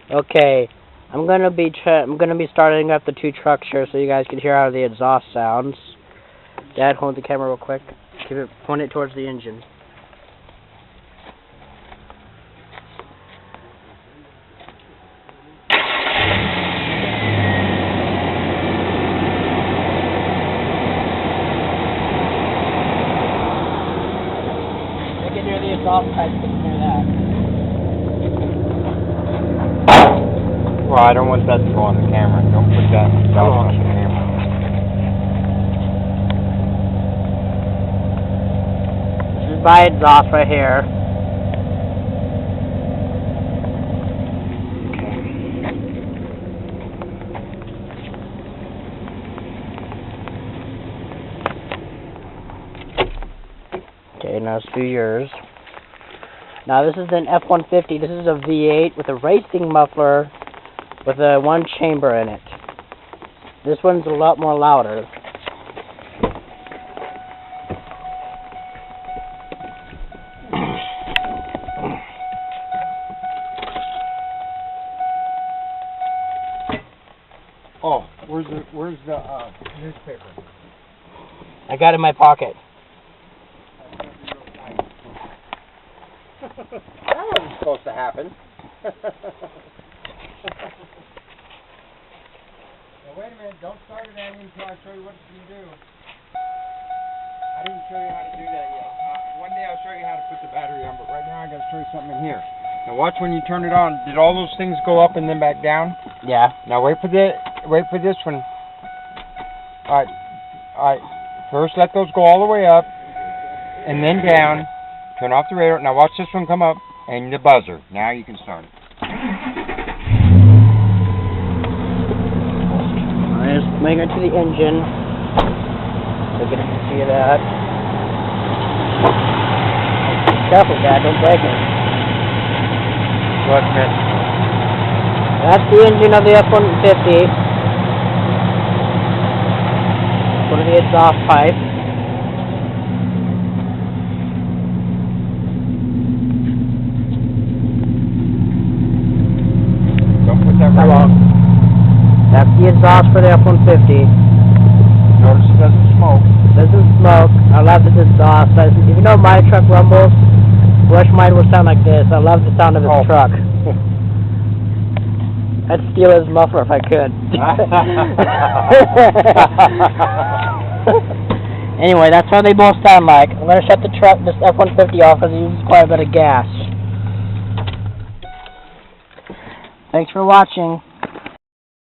Okay, I'm gonna be starting up the two trucks here so you guys can hear how the exhaust sounds. Dad, hold the camera real quick. Point it towards the engine. You can hear the exhaust pipe. You can hear that. Well, I don't want that to go on the camera. Don't put that on the camera. This is my exhaust right here. Okay, now let's do yours. Now this is an F-150. This is a V8 with a racing muffler with a one chamber in it. This one's a lot more louder. Oh, where's the newspaper? I got it in my pocket. That wasn't supposed to happen. Now, wait a minute, don't start it until I show you what you can do. I didn't show you how to do that yet. One day I'll show you how to put the battery on, but right now I gotta show you something in here. Now watch when you turn it on. Did all those things go up and then back down? Yeah. Now wait for this one. Alright. First let those go all the way up and then down. Turn off the radio. Now watch this one come up and the buzzer. Now you can start it. Alright, just make it to the engine. So you can see that. Careful, Dad, don't break it. What, man? That's the engine of the F-150. Go to the exhaust pipe. Don't put that right on. That's the exhaust for the F-150. Notice it doesn't smoke. Doesn't smoke. I love this exhaust. If you know my truck rumbles, wish mine would sound like this. I love the sound of this truck. I'd steal his muffler if I could. Anyway, that's how they both sound like. I'm going to shut this F-150 off because it uses quite a bit of gas. Thanks for watching.